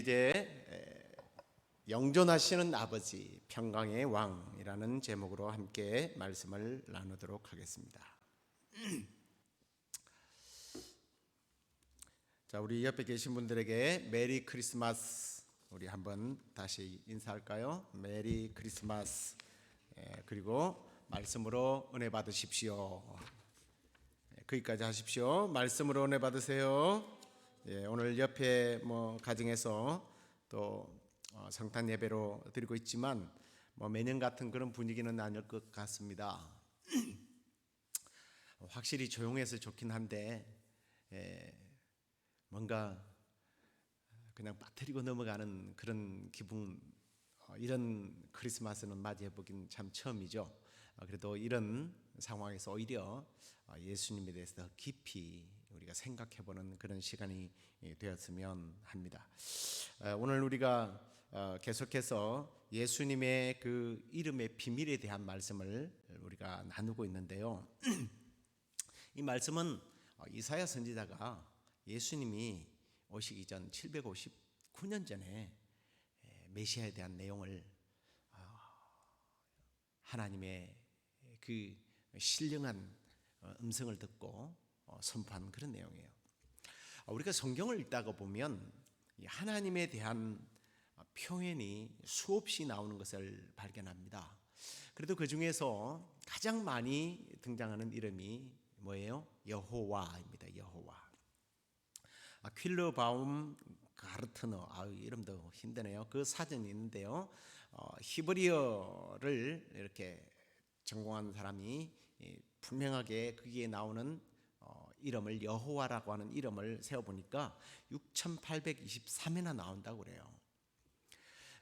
이제 영존하시는 아버지 평강의 왕이라는 제목으로 함께 말씀을 나누도록 하겠습니다. 자, 우리 옆에 계신 분들에게 메리 크리스마스 우리 한번 다시 인사할까요? 메리 크리스마스. 그리고 말씀으로 은혜 받으십시오. 거기까지 하십시오. 말씀으로 은혜 받으세요. 오늘 옆에 가정에서 또 성탄 예배로 드리고 있지만 매년 같은 그런 분위기는 아닐 것 같습니다. 확실히 조용해서 좋긴 한데 뭔가 그냥 빠뜨리고 넘어가는 그런 기분, 이런 크리스마스는 맞이해 보긴 참 처음이죠. 그래도 이런 상황에서 오히려 예수님에 대해서 더 깊이 우리가 생각해 보는 그런 시간이 되었으면 합니다. 오늘 우리가 계속해서 예수님의 그 이름의 비밀에 대한 말씀을 우리가 나누고 있는데요. 이 말씀은 이사야 선지자가 예수님이 오시기 전 759년 전에 메시아에 대한 내용을 하나님의 그 신령한 음성을 듣고 선포한 그런 내용이에요. 우리가 성경을 읽다가 보면 하나님에 대한 표현이 수없이 나오는 것을 발견합니다. 그래도 그 중에서 가장 많이 등장하는 이름이 뭐예요? 여호와입니다. 여호와. 퀼러 바움 가르트너, 이름도 힘드네요. 그 사전이 있는데요. 히브리어를 이렇게 전공한 사람이 분명하게 거기에 나오는 이름을 여호와라고 하는 이름을 세어보니까 6823회나 나온다고 그래요.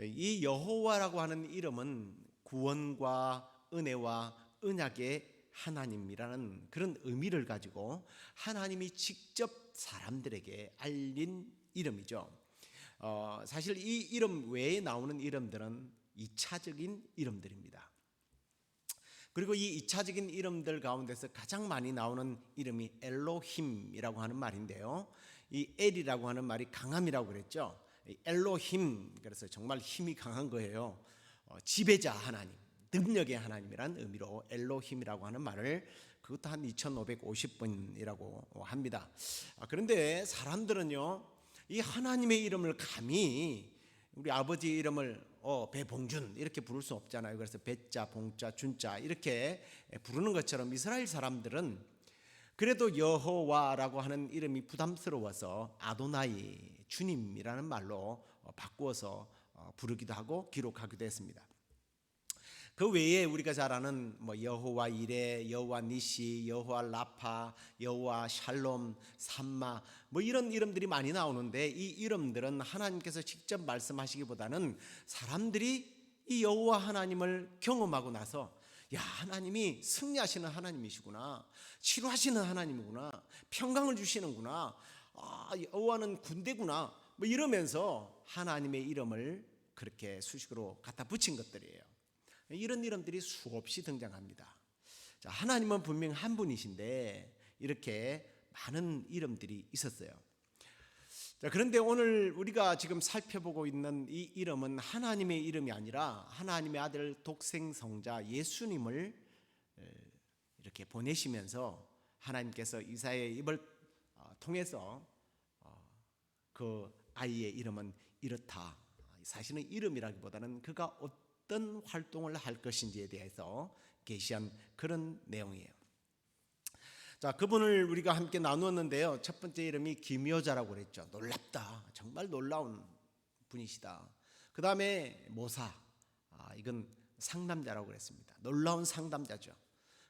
이 여호와라고 하는 이름은 구원과 은혜와 언약의 하나님이라는 그런 의미를 가지고 하나님이 직접 사람들에게 알린 이름이죠. 사실 이 이름 외에 나오는 이름들은 2차적인 이름들입니다. 그리고 이 2차적인 이름들 가운데서 가장 많이 나오는 이름이 엘로힘이라고 하는 말인데요. 이 엘이라고 하는 말이 강함이라고 그랬죠. 엘로힘, 그래서 정말 힘이 강한 거예요. 지배자 하나님, 능력의 하나님이란 의미로 엘로힘이라고 하는 말을, 그것도 한 2550번이라고 합니다. 그런데 사람들은요, 이 하나님의 이름을 감히 우리 아버지 이름을 배봉준 이렇게 부를 수 없잖아요. 그래서 배자, 봉자, 준자 이렇게 부르는 것처럼 이스라엘 사람들은 그래도 여호와라고 하는 이름이 부담스러워서 아도나이, 주님이라는 말로 바꾸어서 부르기도 하고 기록하기도 했습니다. 그 외에 우리가 잘 아는 여호와 이레, 여호와 니시, 여호와 라파, 여호와 샬롬, 삼마 이런 이름들이 많이 나오는데, 이 이름들은 하나님께서 직접 말씀하시기보다는 사람들이 이 여호와 하나님을 경험하고 나서 하나님이 승리하시는 하나님이시구나, 치료하시는 하나님이구나, 평강을 주시는구나, 여호와는 군대구나 이러면서 하나님의 이름을 그렇게 수식으로 갖다 붙인 것들이에요. 이런 이름들이 수없이 등장합니다. 자, 하나님은 분명 한 분이신데 이렇게 많은 이름들이 있었어요. 자, 그런데 오늘 우리가 지금 살펴보고 있는 이 이름은 하나님의 이름이 아니라 하나님의 아들 독생성자 예수님을 이렇게 보내시면서 하나님께서 이사야의 입을 통해서 그 아이의 이름은 이렇다, 사실은 이름이라기보다는 그가 어떤 활동을 할 것인지에 대해서 계시한 그런 내용이에요. 자, 그분을 우리가 함께 나누었는데요. 첫 번째 이름이 기묘자라고 그랬죠. 놀랍다, 정말 놀라운 분이시다. 그 다음에 모사, 이건 상담자라고 그랬습니다. 놀라운 상담자죠.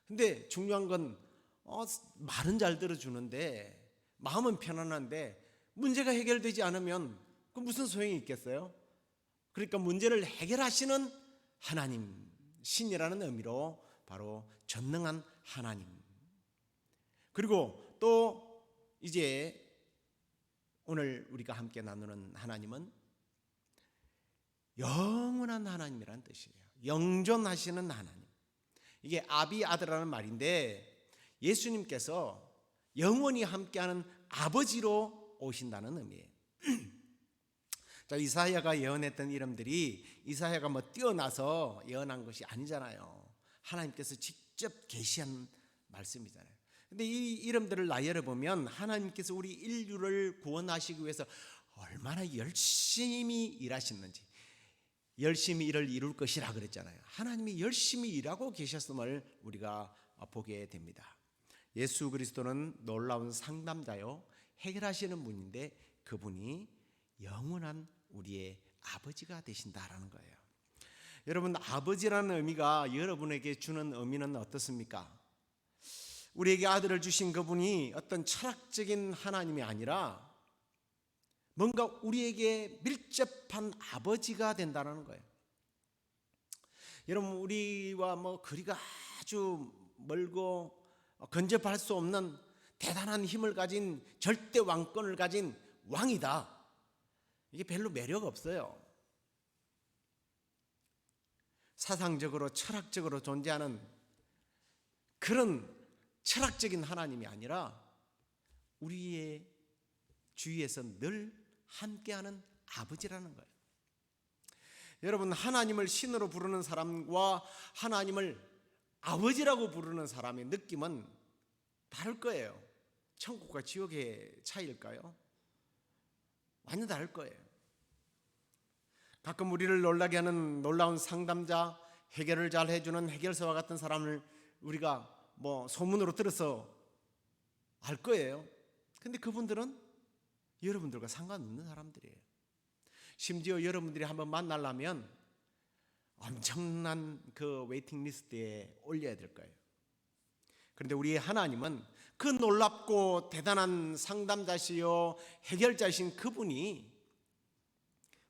근데 중요한 건 말은 잘 들어주는데 마음은 편안한데 문제가 해결되지 않으면 그 무슨 소용이 있겠어요? 그러니까 문제를 해결하시는 하나님, 신이라는 의미로 바로 전능한 하나님. 그리고 또 이제 오늘 우리가 함께 나누는 하나님은 영원한 하나님이라는 뜻이에요. 영존하시는 하나님. 이게 아비 아들이라는 말인데 예수님께서 영원히 함께하는 아버지로 오신다는 의미예요. 또 이사야가 예언했던 이름들이 이사야가 뭐 뛰어나서 예언한 것이 아니잖아요. 하나님께서 직접 계시한 말씀이잖아요. 근데 이 이름들을 나열해 보면 하나님께서 우리 인류를 구원하시기 위해서 얼마나 열심히 일하셨는지, 열심히 일을 이룰 것이라 그랬잖아요. 하나님이 열심히 일하고 계셨음을 우리가 보게 됩니다. 예수 그리스도는 놀라운 상담자요, 해결하시는 분인데 그분이 영원한 우리의 아버지가 되신다라는 거예요. 여러분, 아버지라는 의미가 여러분에게 주는 의미는 어떻습니까? 우리에게 아들을 주신 그분이 어떤 철학적인 하나님이 아니라 뭔가 우리에게 밀접한 아버지가 된다는 거예요. 여러분, 우리와 거리가 아주 멀고 근접할 수 없는 대단한 힘을 가진 절대 왕권을 가진 왕이다. 이게 별로 매력 없어요. 사상적으로 철학적으로 존재하는 그런 철학적인 하나님이 아니라 우리의 주위에서 늘 함께하는 아버지라는 거예요. 여러분, 하나님을 신으로 부르는 사람과 하나님을 아버지라고 부르는 사람의 느낌은 다를 거예요. 천국과 지옥의 차이일까요? 완전 다를 거예요. 가끔 우리를 놀라게 하는 놀라운 상담자, 해결을 잘 해주는 해결사와 같은 사람을 우리가 소문으로 들어서 알 거예요. 근데 그분들은 여러분들과 상관없는 사람들이에요. 심지어 여러분들이 한번 만나려면 엄청난 그 웨이팅 리스트에 올려야 될 거예요. 그런데 우리의 하나님은 그 놀랍고 대단한 상담자시요 해결자이신 그분이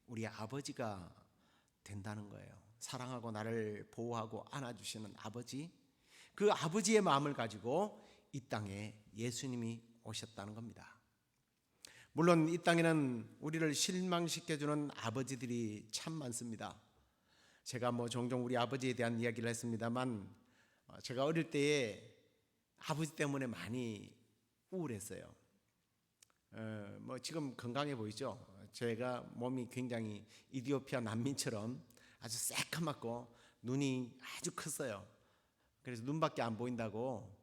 우리의 아버지가 된다는 거예요. 사랑하고 나를 보호하고 안아주시는 아버지, 그 아버지의 마음을 가지고 이 땅에 예수님이 오셨다는 겁니다. 물론 이 땅에는 우리를 실망시켜주는 아버지들이 참 많습니다. 제가 종종 우리 아버지에 대한 이야기를 했습니다만, 제가 어릴 때에 아버지 때문에 많이 우울했어요. 지금 건강해 보이죠? 제가 몸이 굉장히 이디오피아 난민처럼 아주 새까맣고 눈이 아주 컸어요. 그래서 눈밖에 안 보인다고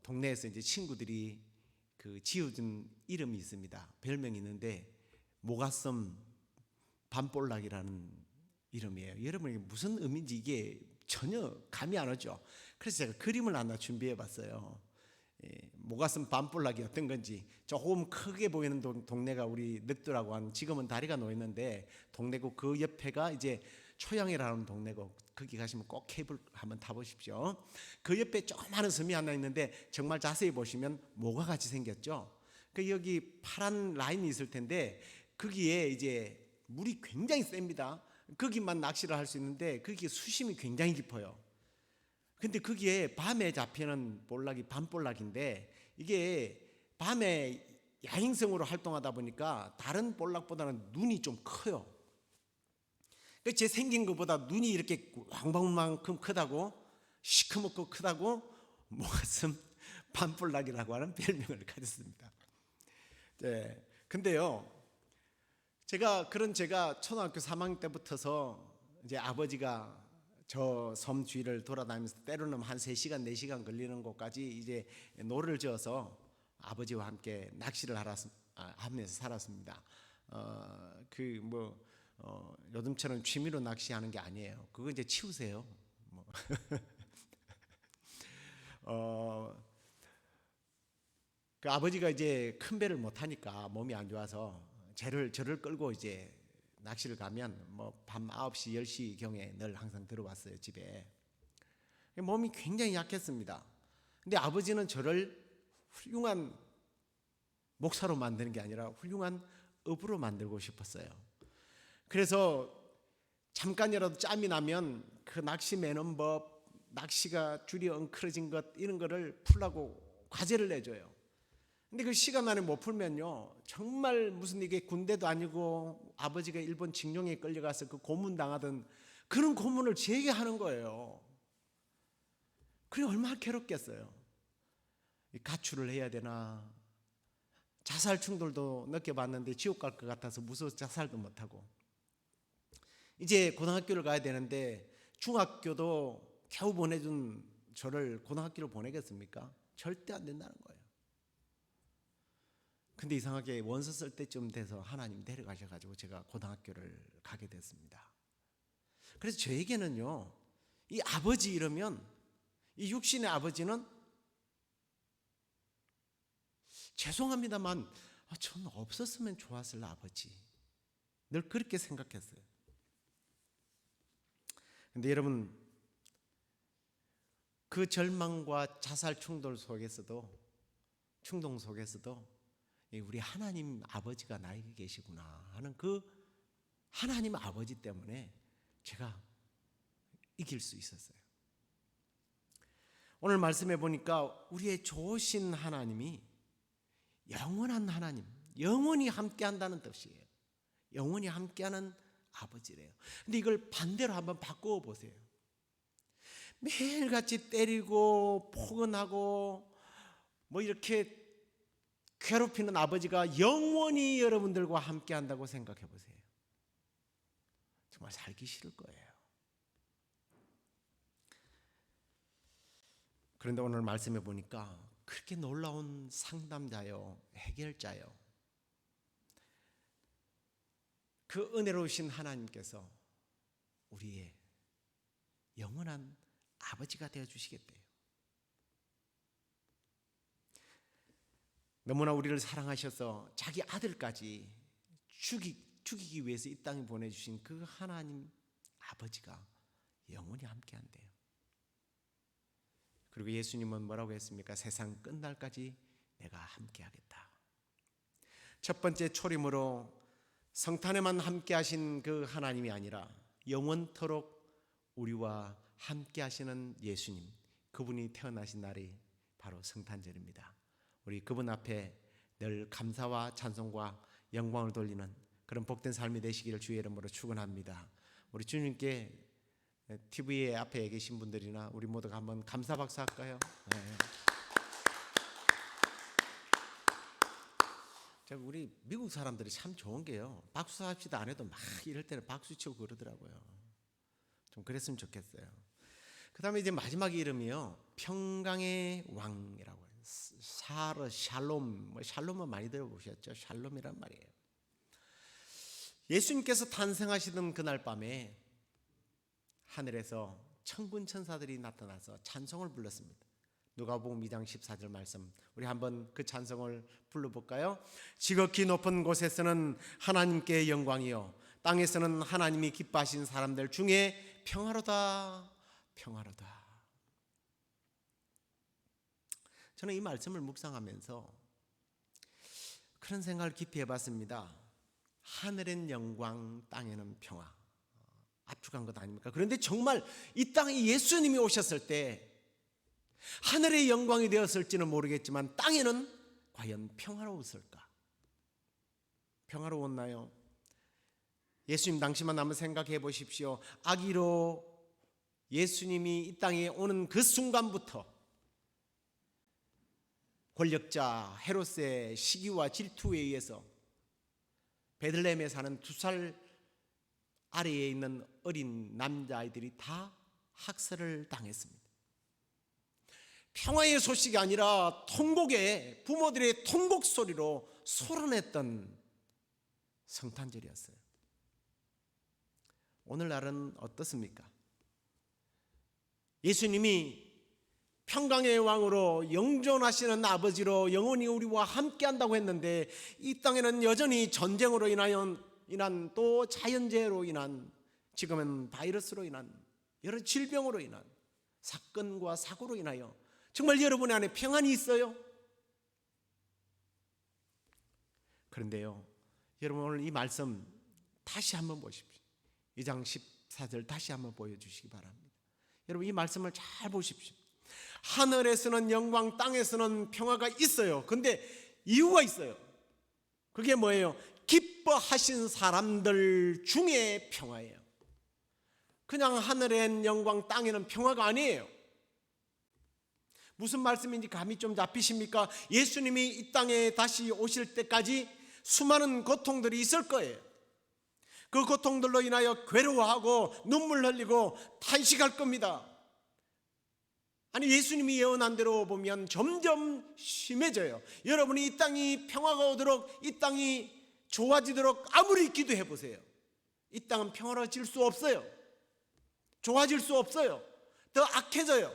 동네에서 이제 친구들이 그 지어준 이름이 있습니다. 별명이 있는데 모가슴 밤볼락이라는 이름이에요. 여러분에게 무슨 의미인지 이게 전혀 감이 안 오죠. 그래서 제가 그림을 하나 준비해 봤어요. 모가슴 밤볼락이 어떤 건지. 조금 크게 보이는 동네가 우리 늑두라고 하는, 지금은 다리가 놓였는데 동네고, 그 옆에가 이제 초양이라는 동네고, 거기 가시면 꼭 케이블 한번 타보십시오. 그 옆에 조그마한 섬이 하나 있는데 정말 자세히 보시면 모가 같이 생겼죠. 그 여기 파란 라인이 있을 텐데 거기에 이제 물이 굉장히 셉니다. 거기만 낚시를 할 수 있는데 거기에 수심이 굉장히 깊어요. 근데 거기에 밤에 잡히는 볼락이 밤볼락인데, 이게 밤에 야행성으로 활동하다 보니까 다른 볼락보다는 눈이 좀 커요. 제 생긴 것보다 눈이 이렇게 왕방만큼 크다고, 시커멓고 크다고 모가슴 밤볼락이라고 하는 별명을 가졌습니다. 네. 근데요, 제가 초등학교 3학년 때부터서 이제 아버지가 저 섬 주위를 돌아다니면서 때로는 한 3시간, 4시간 걸리는 곳까지 이제 노를 지어서 아버지와 함께 낚시를 하면서 살았습니다. 요즘처럼 취미로 낚시하는 게 아니에요. 그거 이제 치우세요. 그 아버지가 이제 큰 배를 못 타니까 몸이 안 좋아서 저를 끌고 이제 낚시를 가면 밤 9시, 10시 경에 늘 항상 들어왔어요, 집에. 몸이 굉장히 약했습니다. 근데 아버지는 저를 훌륭한 목사로 만드는 게 아니라 훌륭한 어부로 만들고 싶었어요. 그래서 잠깐이라도 짬이 나면 그 낚시 매는 법, 낚시가 줄이 엉클어진 것, 이런 거를 풀라고 과제를 내줘요. 근데 그 시간 안에 못 풀면요, 정말 무슨 이게 군대도 아니고 아버지가 일본 징용에 끌려가서 그 고문 당하던 그런 고문을 제게 하는 거예요. 그게 얼마나 괴롭겠어요. 가출을 해야 되나, 자살 충돌도 느껴봤는데 지옥 갈 것 같아서 무서워서 자살도 못하고, 이제 고등학교를 가야 되는데 중학교도 겨우 보내준 저를 고등학교를 보내겠습니까? 절대 안 된다는 거예요. 근데 이상하게 원서 쓸 때쯤 돼서 하나님 데려가셔가지고 제가 고등학교를 가게 됐습니다. 그래서 저에게는요, 이 아버지 이러면, 이 육신의 아버지는 죄송합니다만 전 없었으면 좋았을 아버지, 늘 그렇게 생각했어요. 근데 여러분, 그 절망과 자살 충동 속에서도 우리 하나님 아버지가 나에게 계시구나 하는 그 하나님 아버지 때문에 제가 이길 수 있었어요. 오늘 말씀해 보니까 우리의 좋으신 하나님이 영원한 하나님, 영원히 함께한다는 뜻이에요. 영원히 함께하는 아버지래요. 근데 이걸 반대로 한번 바꾸어 보세요. 매일같이 때리고 포근하고 뭐 이렇게 괴롭히는 아버지가 영원히 여러분들과 함께한다고 생각해 보세요. 정말 살기 싫을 거예요. 그런데 오늘 말씀해 보니까 그렇게 놀라운 상담자요, 해결자요, 그 은혜로우신 하나님께서 우리의 영원한 아버지가 되어 주시겠대요. 너무나 우리를 사랑하셔서 자기 아들까지 죽이기 위해서 이 땅에 보내주신 그 하나님 아버지가 영원히 함께한대요. 그리고 예수님은 뭐라고 했습니까? 세상 끝날까지 내가 함께하겠다. 첫 번째 초림으로 성탄에만 함께하신 그 하나님이 아니라 영원토록 우리와 함께하시는 예수님, 그분이 태어나신 날이 바로 성탄절입니다. 우리 그분 앞에 늘 감사와 찬송과 영광을 돌리는 그런 복된 삶이 되시기를 주의 이름으로 축원합니다. 우리 주님께 TV에 앞에 계신 분들이나 우리 모두가 한번 감사 박수 할까요? 네. 우리 미국 사람들이 참 좋은 게요, 박수 합시다 안 해도 막 이럴 때는 박수 치고 그러더라고요. 좀 그랬으면 좋겠어요. 그 다음에 이제 마지막 이름이요, 평강의 왕이라고 해요. 샬롬, 샬롬은 많이 들어보셨죠? 샬롬이란 말이에요. 예수님께서 탄생하시던 그날 밤에 하늘에서 천군 천사들이 나타나서 찬송을 불렀습니다. 누가복음 2장 14절 말씀, 우리 한번 그 찬송을 불러볼까요? 지극히 높은 곳에서는 하나님께 영광이요, 땅에서는 하나님이 기뻐하신 사람들 중에 평화로다, 평화로다. 저는 이 말씀을 묵상하면서 그런 생각을 깊이 해봤습니다. 하늘엔 영광, 땅에는 평화. 압축한 것 아닙니까? 그런데 정말 이 땅에 예수님이 오셨을 때 하늘의 영광이 되었을지는 모르겠지만 땅에는 과연 평화로웠을까? 평화로웠나요? 예수님 당시만 한번 생각해 보십시오. 아기로 예수님이 이 땅에 오는 그 순간부터 권력자 헤롯의 시기와 질투에 의해서 베들레헴에 사는 2살 아래에 있는 어린 남자아이들이 다 학살을 당했습니다. 평화의 소식이 아니라 통곡의, 부모들의 통곡 소리로 소란했던 성탄절이었어요. 오늘날은 어떻습니까? 예수님이 평강의 왕으로 영존하시는 아버지로 영원히 우리와 함께한다고 했는데 이 땅에는 여전히 전쟁으로 인한 또 자연재해로 인한, 지금은 바이러스로 인한, 여러 질병으로 인한 사건과 사고로 인하여 정말 여러분의 안에 평안이 있어요? 그런데요, 여러분 오늘 이 말씀 다시 한번 보십시오. 2장 14절 다시 한번 보여주시기 바랍니다. 여러분 이 말씀을 잘 보십시오. 하늘에서는 영광, 땅에서는 평화가 있어요. 근데 이유가 있어요. 그게 뭐예요? 기뻐하신 사람들 중에 평화예요. 그냥 하늘엔 영광, 땅에는 평화가 아니에요. 무슨 말씀인지 감이 좀 잡히십니까? 예수님이 이 땅에 다시 오실 때까지 수많은 고통들이 있을 거예요. 그 고통들로 인하여 괴로워하고 눈물 흘리고 탄식할 겁니다. 아니, 예수님이 예언한 대로 보면 점점 심해져요. 여러분이 이 땅이 평화가 오도록, 이 땅이 좋아지도록 아무리 기도해 보세요. 이 땅은 평화로워질 수 없어요. 좋아질 수 없어요. 더 악해져요.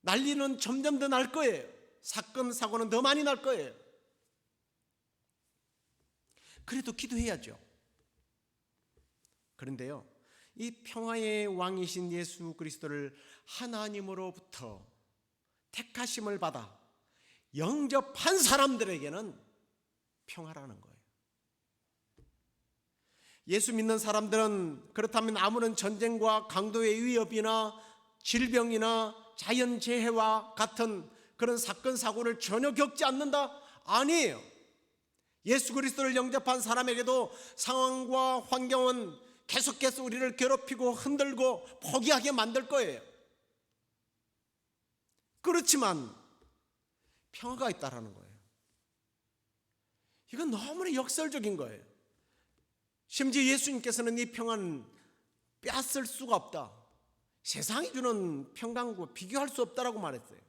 난리는 점점 더 날 거예요. 사건 사고는 더 많이 날 거예요. 그래도 기도해야죠. 그런데요, 이 평화의 왕이신 예수 그리스도를 하나님으로부터 택하심을 받아 영접한 사람들에게는 평화라는 거예요. 예수 믿는 사람들은 그렇다면 아무런 전쟁과 강도의 위협이나 질병이나 자연재해와 같은 그런 사건 사고를 전혀 겪지 않는다? 아니에요. 예수 그리스도를 영접한 사람에게도 상황과 환경은 계속해서 우리를 괴롭히고 흔들고 포기하게 만들 거예요. 그렇지만 평화가 있다라는 거예요. 이건 너무나 역설적인 거예요. 심지어 예수님께서는 이 평안은 빼앗을 수가 없다, 세상이 주는 평강과 비교할 수 없다라고 말했어요.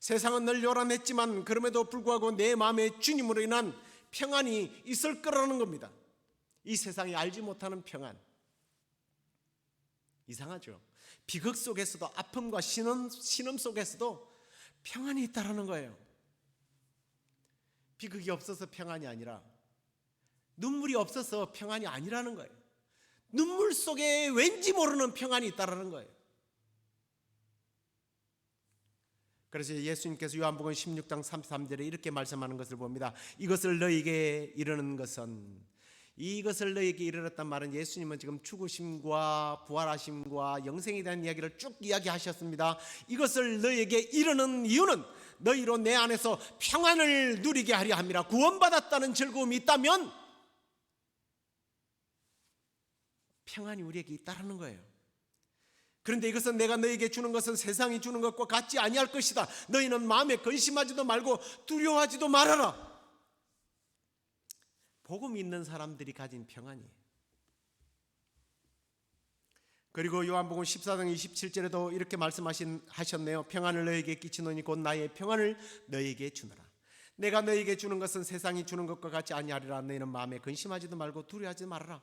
세상은 늘 요란했지만 그럼에도 불구하고 내 마음에 주님으로 인한 평안이 있을 거라는 겁니다. 이 세상이 알지 못하는 평안. 이상하죠? 비극 속에서도, 아픔과 신음 속에서도 평안이 있다라는 거예요. 비극이 없어서 평안이 아니라, 눈물이 없어서 평안이 아니라는 거예요. 눈물 속에 왠지 모르는 평안이 있다라는 거예요. 그래서 예수님께서 요한복음 16장 33절에 이렇게 말씀하는 것을 봅니다. 이것을 너희에게 이르는 것은, 이것을 너희에게 이르렀단 말은 예수님은 지금 죽으심과 부활하심과 영생에 대한 이야기를 쭉 이야기하셨습니다. 이것을 너희에게 이르는 이유는 너희로 내 안에서 평안을 누리게 하려 함이라. 구원받았다는 즐거움이 있다면 평안이 우리에게 있다라는 거예요. 그런데 이것은 내가 너희에게 주는 것은 세상이 주는 것과 같지 아니할 것이다. 너희는 마음에 근심하지도 말고 두려워하지도 말아라. 복음 있는 사람들이 가진 평안이에요. 그리고 요한복음 14장 27절에도 이렇게 말씀하셨네요. 평안을 너희에게 끼치노니 곧 나의 평안을 너희에게 주노라. 내가 너희에게 주는 것은 세상이 주는 것과 같지 아니하리라. 너희는 마음에 근심하지도 말고 두려워하지 말아라.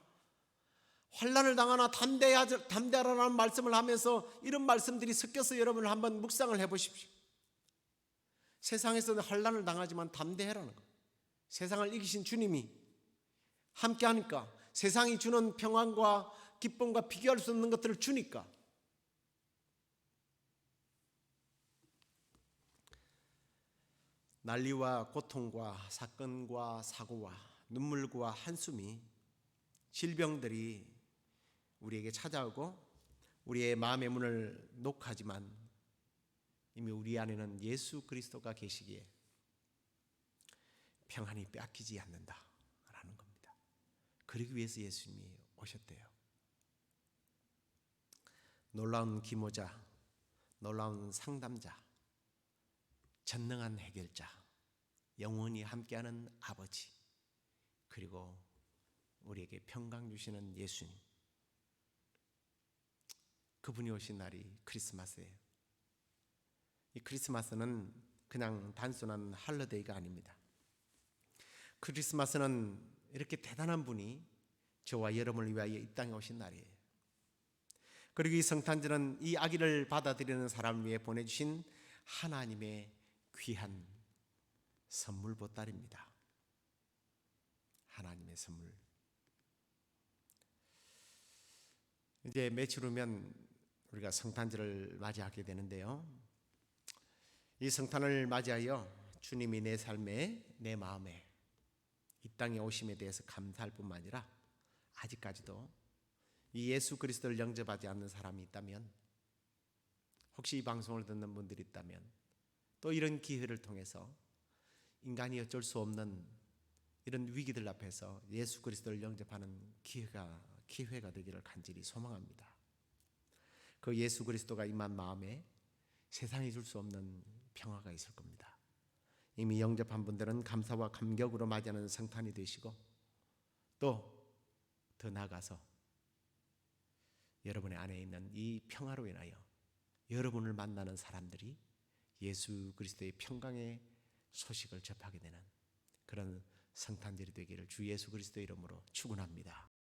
환난을 당하나 담대하라는 말씀을 하면서 이런 말씀들이 섞여서 여러분 한번 묵상을 해보십시오. 세상에서는 환난을 당하지만 담대해라는 거예요. 세상을 이기신 주님이 함께하니까, 세상이 주는 평안과 기쁨과 비교할 수 없는 것들을 주니까. 난리와 고통과 사건과 사고와 눈물과 한숨이, 질병들이 우리에게 찾아오고 우리의 마음의 문을 녹하지만 이미 우리 안에는 예수 그리스도가 계시기에 평안이 빼앗기지 않는다라는 겁니다. 그러기 위해서 예수님이 오셨대요. 놀라운 기모자, 놀라운 상담자, 전능한 해결자, 영원히 함께하는 아버지, 그리고 우리에게 평강 주시는 예수님, 그분이 오신 날이 크리스마스예요. 이 크리스마스는 그냥 단순한 할러데이가 아닙니다. 크리스마스는 이렇게 대단한 분이 저와 여러분을 위하여 이 땅에 오신 날이에요. 그리고 이 성탄절은 이 아기를 받아들이는 사람을 위해 보내주신 하나님의 귀한 선물 보따리입니다. 하나님의 선물. 이제 며칠 후면 우리가 성탄절을 맞이하게 되는데요, 이 성탄을 맞이하여 주님이 내 삶에, 내 마음에, 이 땅에 오심에 대해서 감사할 뿐만 아니라 아직까지도 이 예수 그리스도를 영접하지 않는 사람이 있다면, 혹시 이 방송을 듣는 분들이 있다면, 또 이런 기회를 통해서 인간이 어쩔 수 없는 이런 위기들 앞에서 예수 그리스도를 영접하는 기회가 되기를 간절히 소망합니다. 그 예수 그리스도가 임한 마음에 세상이 줄 수 없는 평화가 있을 겁니다. 이미 영접한 분들은 감사와 감격으로 맞이하는 성탄이 되시고, 또 더 나아가서 여러분의 안에 있는 이 평화로 인하여 여러분을 만나는 사람들이 예수 그리스도의 평강의 소식을 접하게 되는 그런 성탄절이 되기를 주 예수 그리스도의 이름으로 축원합니다.